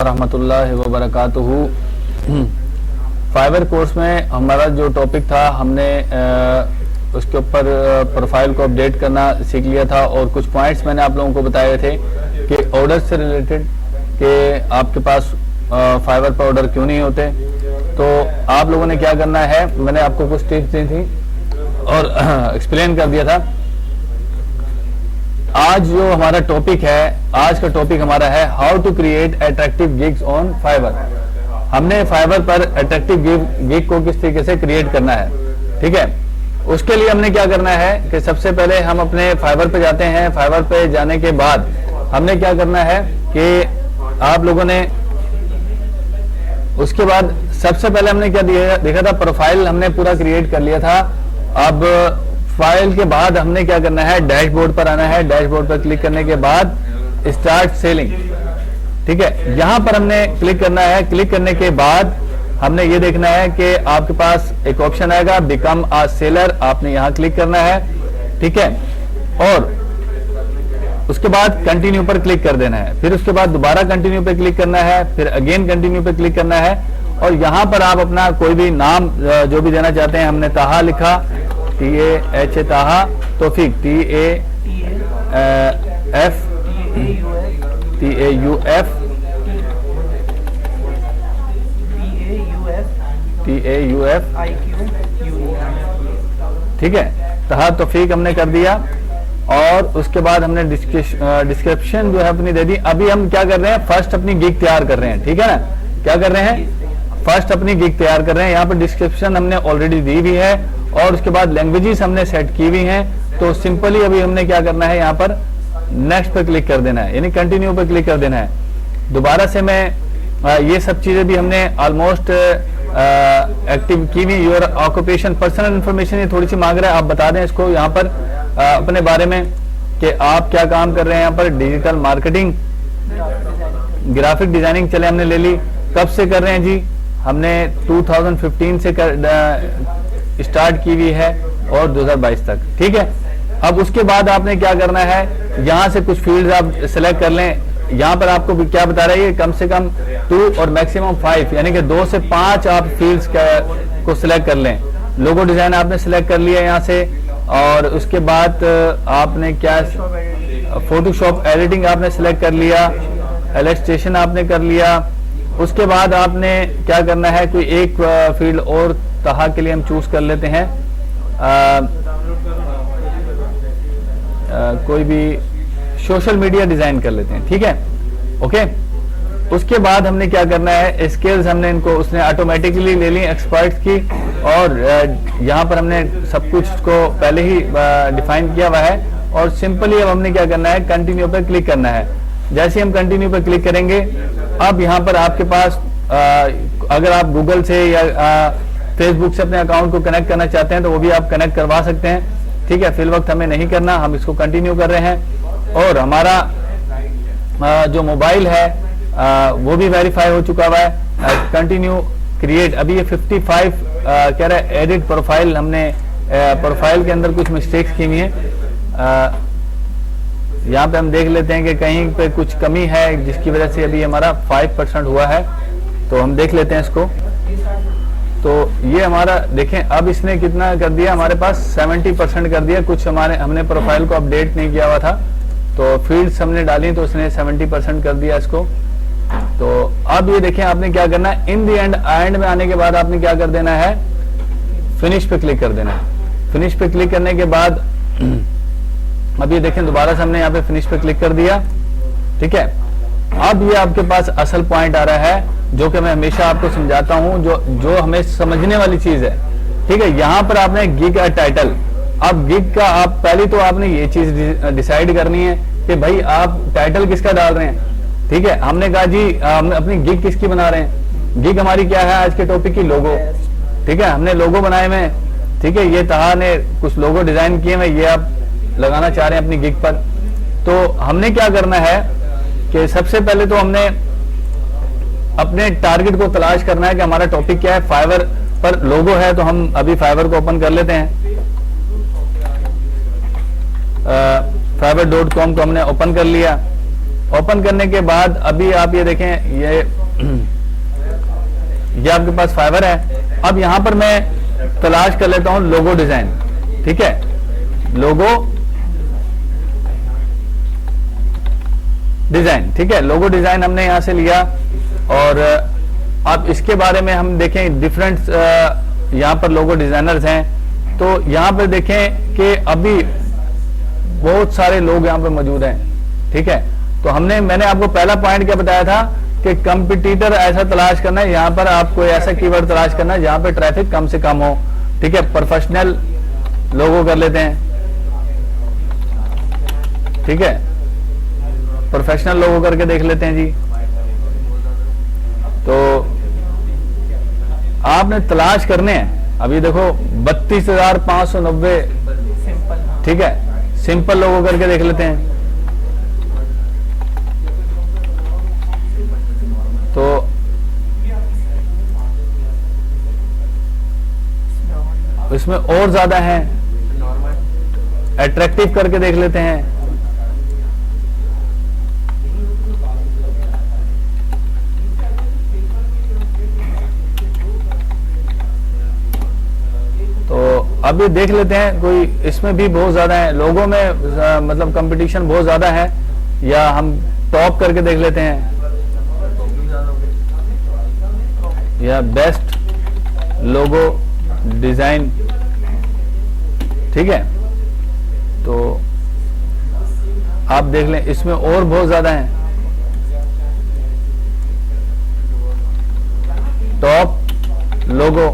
रहमतुल्लाहि व बरकातुहू। Fibre course में हमारा जो टॉपिक था हमने उसके ऊपर प्रोफाइल को अपडेट करना सीख लिया था और कुछ पॉइंट्स मैंने आप लोगों को बताए थे कि ऑर्डर से रिलेटेड कि आपके पास फाइवर पर ऑर्डर क्यों नहीं होते। तो आप लोगों ने क्या करना है, मैंने आपको कुछ टिप्स दी थी और एक्सप्लेन कर दिया था। आज जो हमारा टॉपिक है, आज का टॉपिक हमारा है how to create attractive gigs on Fiverr. हमने फाइवर पर अट्रैक्टिव गिग को किस तरीके से क्रिएट करना है, ठीक है। उसके लिए हमने क्या करना है कि सबसे पहले हम अपने फाइवर पे जाते हैं। फाइवर पे जाने के बाद हमने क्या करना है कि आप लोगों ने उसके बाद सबसे पहले हमने क्या देखा था, प्रोफाइल हमने पूरा क्रिएट कर लिया था। अब फाइल के बाद हमने क्या करना है, डैशबोर्ड पर आना है। डैशबोर्ड पर क्लिक करने के बाद स्टार्ट सेलिंग, ठीक है, यहां पर हमने क्लिक करना है। क्लिक करने के बाद हमने ये देखना है कि आपके पास एक ऑप्शन आएगा बिकम अ सेलर, आपने यहां क्लिक करना है, ठीक है। और उसके बाद कंटिन्यू पर क्लिक कर देना है। फिर उसके बाद दोबारा कंटिन्यू पे क्लिक करना है, फिर अगेन कंटिन्यू पे क्लिक करना है और यहां पर आप अपना कोई भी नाम जो भी देना चाहते हैं, हमने ताहा लिखा, TAH ताहा, तौफीक TAUF, ठीक है, ताहा तौफीक हमने कर दिया। और उसके बाद हमने डिस्क्रिप्शन जो है अपनी दे दी। अभी हम क्या कर रहे हैं, फर्स्ट अपनी गिग तैयार कर रहे हैं, ठीक है ना। क्या कर रहे हैं, फर्स्ट अपनी गिग तैयार कर रहे हैं। यहाँ पर डिस्क्रिप्शन हमने ऑलरेडी दी हुई है और उसके बाद लैंग्वेजेस हमने सेट की हुई हैं। तो सिंपली अभी हमने क्या करना है, यहाँ पर नेक्स्ट पे क्लिक कर देना है, यानी कंटिन्यू पे क्लिक कर देना है। दोबारा से मैं ये सब चीजें भी हमने ऑलमोस्ट एक्टिव की हुई। योर ऑक्यूपेशन, पर्सनल इंफॉर्मेशन ये थोड़ी सी मांग रहा है, आप बता दें इसको यहाँ पर अपने बारे में कि आप क्या काम कर रहे हैं। यहाँ पर डिजिटल मार्केटिंग, ग्राफिक डिजाइनिंग, चले हमने ले ली। कब से कर रहे हैं जी, हमने 2015 से स्टार्ट की हुई है और 2022 तक, ठीक है। अब उसके बाद आपने क्या करना है, यहाँ से कुछ फील्ड्स आप सिलेक्ट कर लें। यहाँ पर आपको क्या बता रहा है, ये कम से कम 2 और मैक्सिमम 5, यानी कि 2 से 5 आप फील्ड्स को सिलेक्ट कर लें। लोगो डिजाइन आपने सिलेक्ट कर लिया यहाँ से और उसके बाद आपने क्या, फोटोशॉप एडिटिंग आपने सिलेक्ट कर लिया, इलस्ट्रेशन आपने कर लिया। उसके बाद आपने क्या करना है, कोई एक फील्ड और ताहा के लिए हम चूज कर लेते हैं, कोई भी सोशल मीडिया डिजाइन कर लेते हैं, ठीक है, ओके। उसके बाद हमने क्या करना है, स्किल्स हमने इनको उसने ऑटोमेटिकली ले ली एक्सपर्ट्स की और यहाँ पर हमने सब कुछ को पहले ही डिफाइन किया हुआ है। और सिंपली अब हमने क्या करना है, कंटिन्यू पे क्लिक करना है। जैसे हम कंटिन्यू पे क्लिक करेंगे, अब यहाँ पर आपके पास अगर आप गूगल से या फेसबुक से अपने अकाउंट को कनेक्ट करना चाहते हैं तो वो भी आप कनेक्ट करवा सकते हैं, ठीक है। फिल वक्त हमें नहीं करना, हम इसको कंटिन्यू कर रहे हैं। और हमारा जो मोबाइल है वो भी वेरीफाई हो चुका हुआ है। कंटिन्यू क्रिएट, अभी ये 55 कह रहा है एडिट प्रोफाइल। हमने प्रोफाइल के अंदर कुछ मिस्टेक्स की हुई है। यहाँ पे हम देख लेते हैं कि कहीं पे कुछ कमी है जिसकी वजह से अभी हमारा 5% हुआ है, तो हम देख लेते हैं इसको। तो ये हमारा देखें, अब इसने कितना कर दिया, हमारे पास 70% कर दिया। कुछ हमने प्रोफाइल को अपडेट नहीं किया हुआ था, तो फील्ड्स हमने डाली तो उसने 70% कर दिया इसको। तो अब ये देखें, आपने क्या करना है, इन दी एंड में आने के बाद आपने क्या कर देना है, फिनिश पे क्लिक कर देना है। फिनिश पे क्लिक करने के बाद अब ये देखें, दोबारा से हमने यहाँ पे फिनिश पे क्लिक कर दिया, ठीक है। अब ये आपके पास असल पॉइंट आ रहा है जो कि मैं हमेशा आपको समझाता हूं, जो हमें समझने वाली चीज है, ठीक है। यहां पर आपने गिग का टाइटल, अब गिग का आप पहले तो आपने ये चीज डिसाइड करनी है कि भाई आप टाइटल किसका डाल रहे हैं, ठीक है। हमने कहा जी हम अपनी गिग किसकी बना रहे हैं, गिग हमारी क्या है आज के टॉपिक की, लोगो, ठीक है। हमने लोगो बनाए हुए, ठीक है। ये ताहा ने कुछ लोगो डिजाइन किए हुए, ये आप लगाना चाह रहे हैं अपनी गिग पर। तो हमने क्या करना है कि सबसे पहले तो हमने अपने टारगेट को तलाश करना है कि हमारा टॉपिक क्या है। फाइवर पर लोगो है तो हम अभी फाइवर को ओपन कर लेते हैं। fiverr.com को हमने ओपन कर लिया। ओपन करने के बाद अभी आप ये देखें, ये आपके पास फाइवर है। अब यहां पर मैं तलाश कर लेता हूं लोगो डिजाइन। ठीक है, लोगो डिजाइन। ठीक है, लोगो डिजाइन हमने यहां से लिया और अब इसके बारे में हम देखें डिफरेंट यहां पर लोगो डिजाइनर्स हैं। तो यहां पर देखें कि अभी बहुत सारे लोग यहां पर मौजूद हैं। ठीक है, तो मैंने आपको पहला पॉइंट क्या बताया था कि कंपटीटर ऐसा तलाश करना है, यहां पर आपको ऐसा कीवर्ड तलाश करना है जहां पर ट्रैफिक कम से कम हो। ठीक है, प्रोफेशनल लोगो कर लेते हैं। ठीक है, प्रोफेशनल लोगो करके देख लेते हैं जी। तो आपने तलाश करने हैं, अभी देखो 32,590। ठीक है, सिंपल लोगो करके देख लेते हैं। तो इसमें और ज्यादा है, अट्रैक्टिव करके देख लेते हैं। तो अभी देख लेते हैं, कोई इसमें भी बहुत ज्यादा है लोगों में, मतलब कंपटीशन बहुत ज्यादा है, या हम टॉप करके देख लेते हैं, या बेस्ट लोगो डिजाइन। ठीक है, तो आप देख लें, इसमें और बहुत ज्यादा है। टॉप लोगो,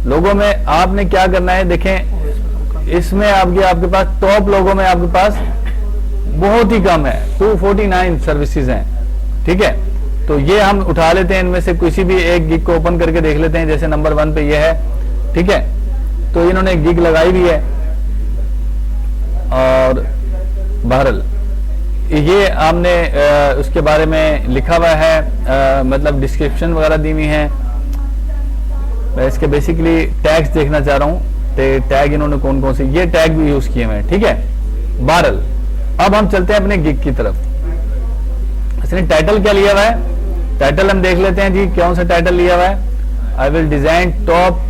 लोगो में आपने क्या करना है, देखें इसमें आपके पास टॉप लोगो में आपके पास बहुत ही कम है, 249 सर्विसेज हैं। ठीक है, तो ये हम उठा लेते हैं, इनमें से किसी भी एक गिग को ओपन करके देख लेते हैं। जैसे नंबर 1 पे ये है। ठीक है, तो इन्होंने गिग लगाई भी है और बहरल ये आपने उसके बारे में लिखा हुआ है, मतलब डिस्क्रिप्शन वगैरह दी हुई है। मैं इसके बेसिकली टैग्स देखना चाह रहा हूं, तो टैग इन्होंने कौन कौन से ये टैग भी यूज किए हुए हैं। ठीक है, बहरल अब हम चलते हैं अपने गिग की तरफ। इसने टाइटल क्या लिया हुआ है, टाइटल हम देख लेते हैं जी, कौन सा टाइटल लिया हुआ है। I will design top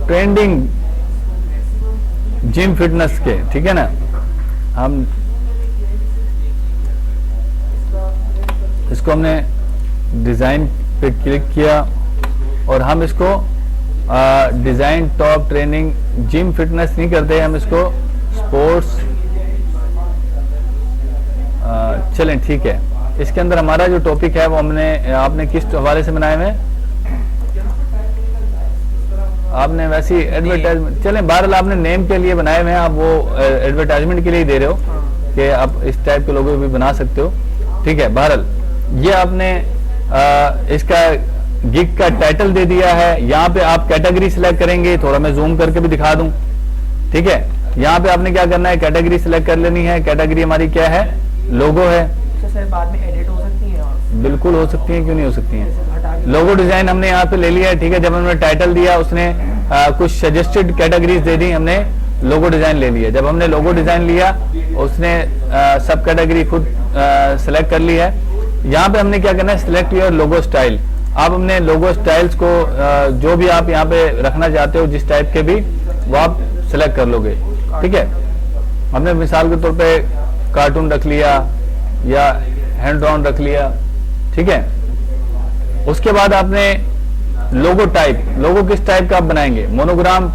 trending gym fitness के। ठीक है ना, हम इसको हमने डिजाइन पे क्लिक किया और हम इसको design top training gym fitness नहीं करते, हम इसको स्पोर्ट्स चलें। ठीक है, इसके अंदर हमारा जो टॉपिक है वो आपने किस हवाले से बनाए हुए, आपने वैसी एडवर्टाइजमेंट, चलें बहरहाल आपने नेम के लिए बनाए हुए हैं, आप वो एडवर्टाइजमेंट के लिए दे रहे हो कि आप इस टाइप के लोगो भी बना सकते हो। ठीक है, बहरहाल ये आपने इसका गिग का टाइटल दे दिया है। यहाँ पे आप कैटेगरी सिलेक्ट करेंगे, थोड़ा मैं जूम करके भी दिखा दूं। ठीक है, यहाँ पे आपने क्या करना है, कैटेगरी सिलेक्ट कर लेनी है। कैटेगरी हमारी क्या है, लोगो है। सर बाद में एडिट हो सकती है? बिल्कुल हो सकती है, क्यों नहीं हो सकती है। लोगो डिजाइन हमने यहाँ पे ले लिया है। ठीक है, जब हमने टाइटल दिया उसने कुछ सजेस्टेड कैटेगरीज दे दी, हमने लोगो डिजाइन ले लिया। जब हमने लोगो डिजाइन लिया उसने सब कैटेगरी खुद सेलेक्ट कर ली है। यहाँ पे हमने क्या करना है, सिलेक्ट योर लोगो स्टाइल। आप हमने लोगो स्टाइल्स को जो भी आप यहाँ पे रखना चाहते हो, जिस टाइप के भी, वो आप सिलेक्ट कर लोगे। ठीक है, हमने मिसाल के तौर पे कार्टून रख लिया या हैंड ड्रॉन रख लिया। ठीक है, उसके बाद आपने लोगो टाइप, लोगो किस टाइप का आप बनाएंगे, मोनोग्राम,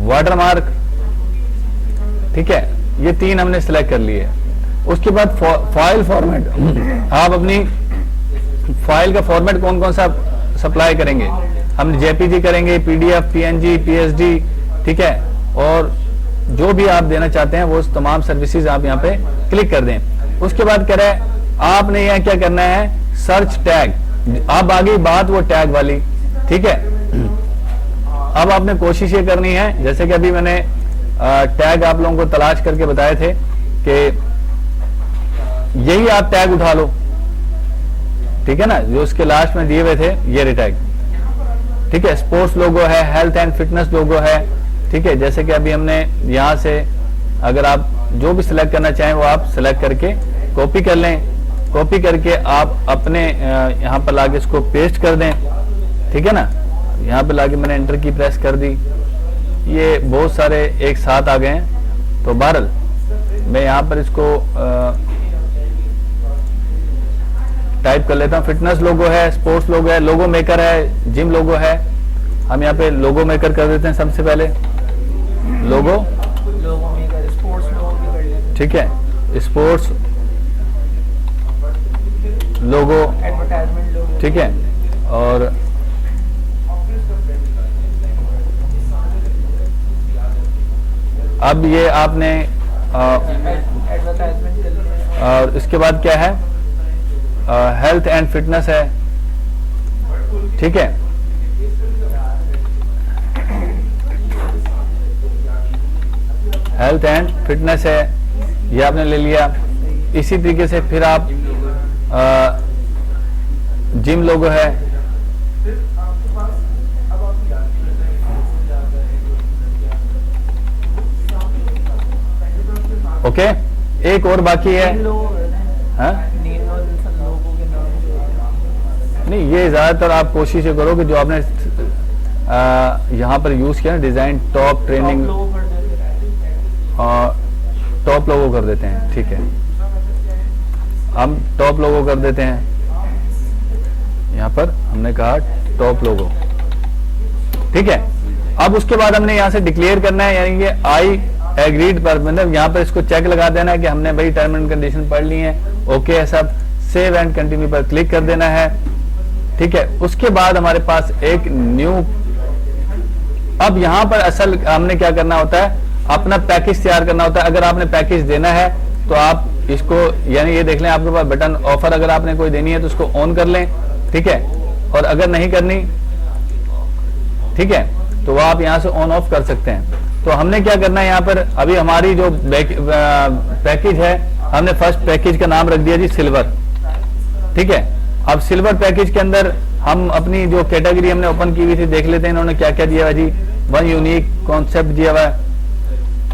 वाटरमार्क। ठीक है, ये 3 हमने सिलेक्ट कर लिए। उसके बाद फाइल फॉर्मेट, आप अपनी फाइल का फॉर्मेट कौन कौन सा सप्लाई करेंगे, हम जेपीजी करेंगे, पीडीएफ, पीएनजी, पीएसडी। ठीक है, और जो भी आप देना चाहते हैं वो तमाम सर्विसेज आप यहाँ पे क्लिक कर दें। उसके बाद कह रहे हैं आपने यहाँ क्या करना है, सर्च टैग। अब आ गई बात वो टैग वाली। ठीक है, अब आपने कोशिश ये करनी है, जैसे कि अभी मैंने टैग आप लोगों को तलाश करके बताए थे कि यही आप टैग उठा लो। ठीक है ना, जो उसके लास्ट में दिए हुए थे ये रे टैग। ठीक है, स्पोर्ट्स लोगो है, हेल्थ एंड फिटनेस लोगो है। ठीक है, जैसे कि अभी हमने यहां से अगर आप जो भी सिलेक्ट करना चाहें वो आप सिलेक्ट करके कॉपी कर लें। कॉपी करके आप अपने यहाँ पर लाके इसको पेस्ट कर दें, ठीक है ना। यहाँ पे लाके मैंने एंटर की प्रेस कर दी, ये बहुत सारे एक साथ आ गए हैं। तो बहरहाल मैं यहाँ पर इसको टाइप कर लेता हूँ। फिटनेस लोगो है, स्पोर्ट्स लोगो है, लोगो मेकर है, जिम लोगो है। हम यहाँ पे लोगो मेकर कर देते हैं सबसे पहले, लोगो मेकर, स्पोर्ट्स लोगो भी कर लेते हैं। ठीक है, स्पोर्ट्स लोगो, एडवर्टाइजमेंट लोगो, ठीक है। और अब ये आपने एडवर्टाइजमेंट कर लिया। और इसके बाद क्या है, हेल्थ एंड फिटनेस है, ठीक है। हेल्थ एंड फिटनेस है, ये आपने ले लिया। इसी तरीके से फिर आप जिम लोगो है, ओके। एक और बाकी है, हाँ लोगों के नाम। नहीं, ये ज्यादातर आप कोशिश करो कि जो आपने यहाँ पर यूज किया ना, डिजाइन टॉप ट्रेनिंग, टॉप लोगो कर देते हैं, ठीक है। हम टॉप लोगो कर देते हैं, यहाँ पर हमने कहा टॉप लोगो, ठीक है। अब उसके बाद हमने यहाँ से डिक्लेयर करना है, यानी कि आई एग्रीड पर, मतलब यहाँ पर इसको चेक लगा देना है कि हमने भाई टर्म एंड कंडीशन पढ़ ली है, ओके है सब। सेव एंड कंटिन्यू पर क्लिक कर देना है, ठीक है। उसके बाद हमारे पास एक न्यू, अब यहाँ पर असल हमने क्या करना होता है, अपना पैकेज तैयार करना होता है। अगर आपने पैकेज देना है तो आप इसको, यानी ये देख लें आपके पास बटन ऑफर, अगर आपने कोई देनी है तो उसको ऑन कर लें, ठीक है। और अगर नहीं करनी, ठीक है, तो वह आप यहाँ से ऑन ऑफ कर सकते हैं। तो हमने क्या करना है यहाँ पर, अभी हमारी जो पैकेज है, हमने फर्स्ट पैकेज का नाम रख दिया जी सिल्वर, ठीक है। अब सिल्वर पैकेज के अंदर हम अपनी जो कैटेगरी हमने ओपन की हुई थी देख लेते हैं इन्होंने क्या क्या दिया हुआ जी। वन यूनिक कॉन्सेप्ट दिया हुआ है,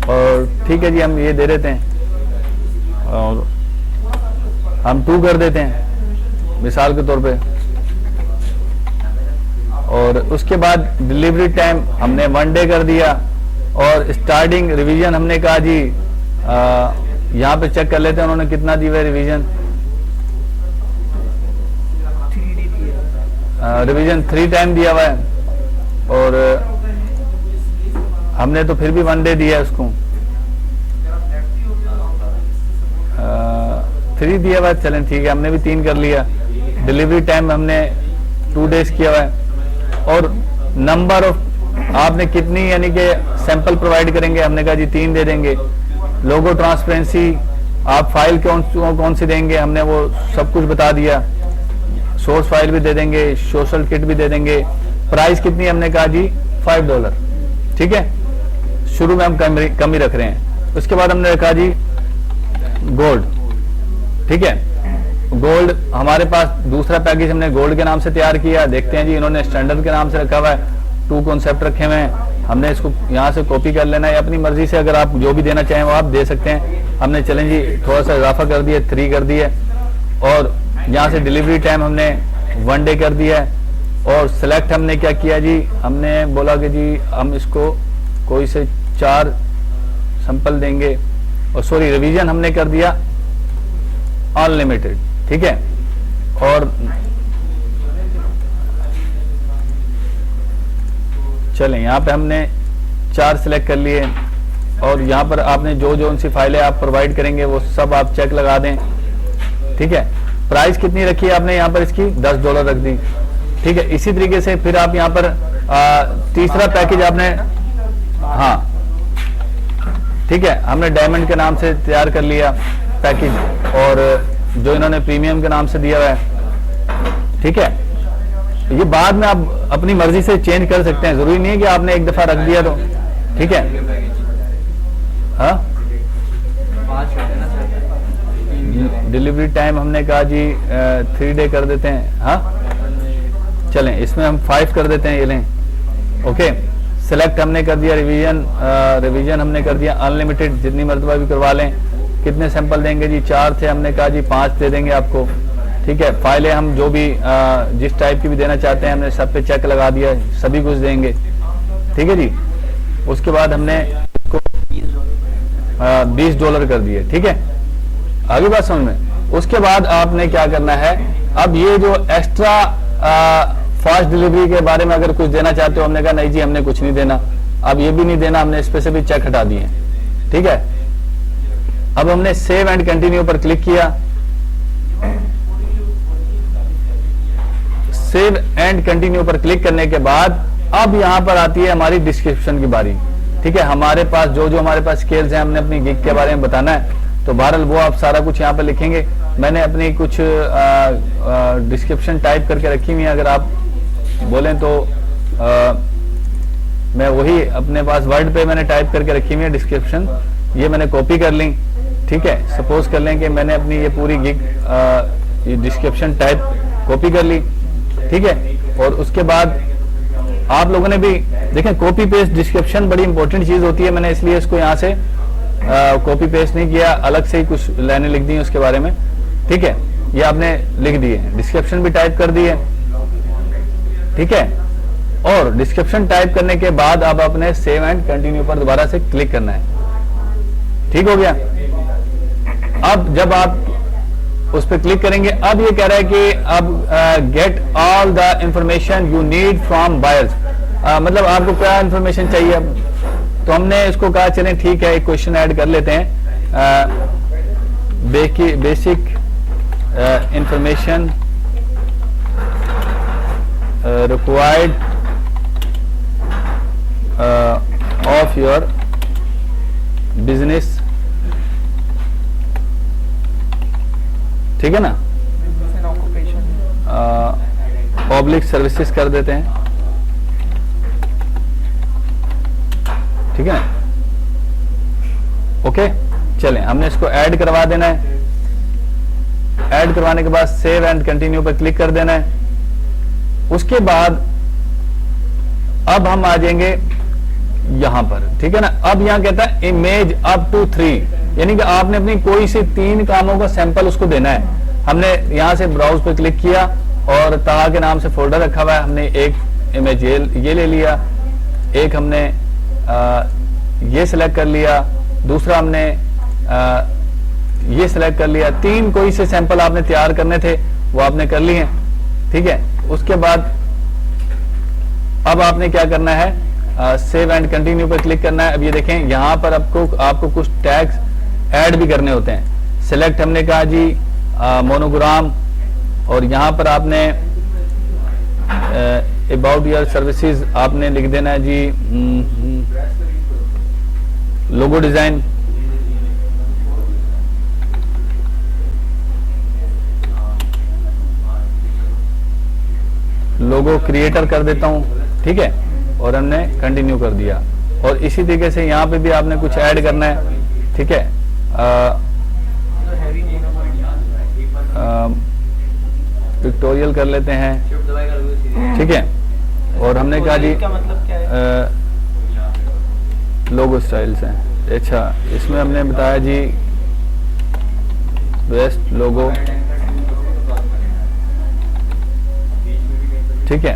और ठीक है जी हम ये दे देते हैं, और हम 2 कर देते हैं मिसाल के तौर पे। और उसके बाद डिलीवरी टाइम हमने 1 डे कर दिया, और स्टार्टिंग रिवीजन हमने कहा जी यहाँ पे चेक कर लेते हैं उन्होंने कितना दिया है रिवीजन। 3D दिया, रिवीजन 3 टाइम दिया हुआ है, और हमने तो फिर भी 1 डे दिया है उसको। 3 दिया हुआ है, चलें ठीक है, हमने भी 3 कर लिया। डिलीवरी टाइम हमने 2 डेज किया हुआ है, और नंबर ऑफ आपने कितनी यानी कि सैंपल प्रोवाइड करेंगे, हमने कहा जी 3 दे देंगे। लोगो ट्रांसपेरेंसी, आप फाइल कौन सी देंगे, हमने वो सब कुछ बता दिया। सोर्स फाइल भी दे देंगे, सोशल किट भी दे देंगे। प्राइस कितनी, हमने कहा जी $5, ठीक है। शुरू में हम कम ही रख रहे हैं। उसके बाद हमने रखा जी गोल्ड, ठीक है। गोल्ड हमारे पास दूसरा पैकेज हमने गोल्ड के नाम से तैयार किया। देखते हैं जी इन्होंने स्टैंडर्ड के नाम से रखा हुआ है, 2 कॉन्सेप्ट रखे हुए हैं। हमने इसको यहाँ से कॉपी कर लेना है, अपनी मर्जी से अगर आप जो भी देना चाहें वो आप दे सकते हैं। हमने चलें जी थोड़ा सा इजाफा कर दिया, 3 कर दिए, और यहाँ से डिलीवरी टाइम हमने 1 डे कर दिया है। और सिलेक्ट हमने क्या किया जी, हमने बोला कि जी हम इसको कोई से 4 सैंपल देंगे, और सॉरी रिवीजन हमने कर दिया अनलिमिटेड, ठीक है। और चलें यहाँ पे हमने 4 सिलेक्ट कर लिए, और यहाँ पर आपने जो सी फाइलें आप प्रोवाइड करेंगे वो सब आप चेक लगा दें, ठीक है। प्राइस कितनी रखी है आपने यहाँ पर, इसकी $10 रख दी, ठीक है। इसी तरीके से फिर आप यहाँ पर तीसरा पैकेज आपने, हाँ ठीक है, हमने डायमंड के नाम से तैयार कर लिया पैकेज, और जो इन्होंने प्रीमियम के नाम से दिया हुआ है, ठीक है। ये बाद में आप अपनी मर्जी से चेंज कर सकते हैं, जरूरी नहीं है कि आपने एक दफा रख दिया तो, ठीक है। हाँ, डिलीवरी टाइम हमने कहा जी 3 डे कर देते हैं। हाँ चलें, इसमें हम 5 कर देते हैं, ये लें, ओके। सेलेक्ट हमने कर दिया, रिवीजन हमने कर दिया, अनलिमिटेड जितनी मरतबा भी करवा लें। कितने सैंपल देंगे जी? 4 थे, हमने कहा जी 5 दे देंगे आपको। ठीक है, फाइलें हम जो भी जिस टाइप की भी देना चाहते हैं हमने सब पे चेक लगा दिया, सभी कुछ देंगे। ठीक है जी। उसके बाद हमने इसको $20 कर दिए। ठीक है, आगे बात समझ में। उसके बाद आपने क्या करना है, अब ये जो एक्स्ट्रा फास्ट डिलीवरी के बारे में अगर कुछ देना चाहते हो, हमने कहा नहीं जी हमने कुछ नहीं देना, अब ये भी नहीं देना, हमने इस पे से भी चेक हटा दिए। ठीक है, अब हमने सेव एंड कंटिन्यू पर क्लिक किया। सेव एंड कंटिन्यू पर क्लिक करने के बाद अब यहां पर आती है हमारी डिस्क्रिप्शन की बारी। ठीक है, हमारे पास जो जो हमारे पास स्किल्स हैं हमने अपनी गिग के बारे में बताना है, तो बहरहाल वो आप सारा कुछ यहाँ पर लिखेंगे। मैंने अपनी कुछ डिस्क्रिप्शन टाइप करके रखी हुई है, अगर आप बोलें तो मैं वही अपने पास वर्ड पे मैंने टाइप करके रखी हुई है डिस्क्रिप्शन, ये मैंने कॉपी कर ली। ठीक है, सपोज कर लें कि मैंने अपनी ये पूरी गिग ये डिस्क्रिप्शन टाइप कॉपी कर ली। ठीक है, और उसके बाद आप लोगों ने भी देखें, कॉपी पेस्ट डिस्क्रिप्शन बड़ी इंपॉर्टेंट चीज होती है, मैंने इसलिए इसको यहाँ से कॉपी पेस्ट नहीं किया, अलग से ही कुछ लाइनें लिख दी उसके बारे में। ठीक है, ये आपने लिख दिए, डिस्क्रिप्शन भी टाइप कर दी है। ठीक है, और डिस्क्रिप्शन टाइप करने के बाद अब अपने सेव एंड कंटिन्यू पर दोबारा से क्लिक करना है। ठीक हो गया। अब जब आप उस पर क्लिक करेंगे, अब ये कह रहा है कि अब get all the information you need from buyers, मतलब आपको क्या इंफॉर्मेशन चाहिए। अब तो हमने इसको कहा चलें ठीक है, एक क्वेश्चन ऐड कर लेते हैं, basic information required of your business. ठीक है ना, पब्लिक सर्विसेज कर देते हैं। ठीक है, ओके, चलें हमने इसको ऐड करवा देना है। ऐड करवाने के बाद सेव एंड कंटिन्यू पर क्लिक कर देना है। उसके बाद अब हम आ जाएंगे यहां पर। ठीक है ना, अब यहां कहता है इमेज अप टू 3, यानी कि आपने अपनी कोई से 3 कामों का सैंपल उसको देना है। हमने यहां से ब्राउज पर क्लिक किया और ताहा के नाम से फोल्डर रखा हुआ है, हमने एक इमेज ये ले लिया, एक हमने ये सिलेक्ट कर लिया, दूसरा हमने ये सिलेक्ट कर लिया। 3 कोई से सैंपल आपने तैयार करने थे, वो आपने कर लिए। ठीक है, उसके बाद अब आपने क्या करना है, सेव एंड कंटिन्यू पर क्लिक करना है। अब ये देखें यहां पर आपको कुछ टैग्स ऐड भी करने होते हैं। सिलेक्ट हमने कहा जी मोनोग्राम, और यहां पर आपने अबाउट योर सर्विसेज आपने लिख देना है जी लोगो डिजाइन। लोगो क्रिएटर कर देता हूं। ठीक है, और हमने कंटिन्यू कर दिया। और इसी तरीके से यहां पे भी आपने कुछ ऐड करना है। ठीक है, पिक्टोरियल कर लेते हैं। ठीक है, और हमने कहा जी मतलब क्या है? लोगो स्टाइल्स हैं। अच्छा, इसमें हमने बताया जी बेस्ट लोगो। ठीक है,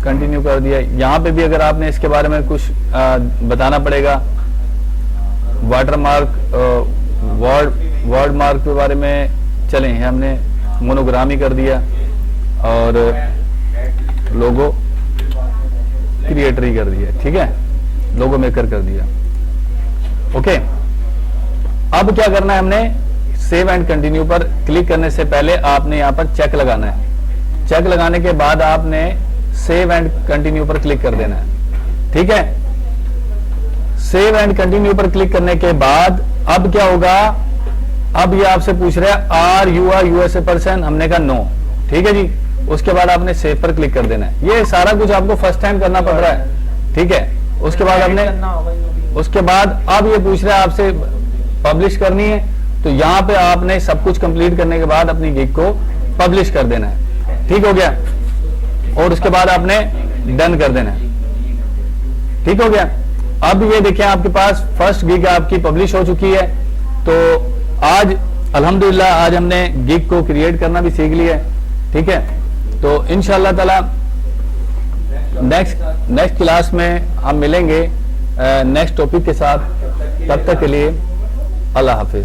कंटिन्यू कर दिया। यहां पे भी अगर आपने इसके बारे में कुछ बताना पड़ेगा, वाटरमार्क, वर्ड मार्क के बारे में चलें, हमने मोनोग्राम कर दिया और लोगो क्रिएटर ही कर दिया। ठीक है, लोगो मेकर कर दिया। ओके, अब क्या करना है, हमने सेव एंड कंटिन्यू पर क्लिक करने से पहले आपने यहां पर चेक लगाना है। चेक लगाने के बाद आपने सेव एंड कंटिन्यू पर क्लिक कर देना है। ठीक है, सेव एंड कंटिन्यू पर क्लिक करने के बाद अब क्या होगा, अब ये आपसे पूछ रहा है are you are USA person, हमने कहा नो। ठीक है जी, उसके बाद आपने सेव पर क्लिक कर देना है। ये सारा कुछ आपको फर्स्ट टाइम करना पड़ रहा है। ठीक है, उसके बाद हमने उसके बाद अब ये पूछ रहा है आपसे पब्लिश करनी है, तो यहां पे आपने सब कुछ कंप्लीट करने के बाद अपनी गिग को पब्लिश कर देना है। ठीक हो गया, और उसके बाद आपने डन कर देना है। ठीक हो गया। अब ये देखिए आपके पास फर्स्ट गिग आपकी पब्लिश हो चुकी है। तो आज अल्हम्दुलिल्लाह आज हमने गिग को क्रिएट करना भी सीख लिया है। ठीक है, तो इंशाअल्लाह ताला नेक्स्ट क्लास में हम मिलेंगे नेक्स्ट टॉपिक के साथ। तब तक के लिए अल्लाह हाफिज।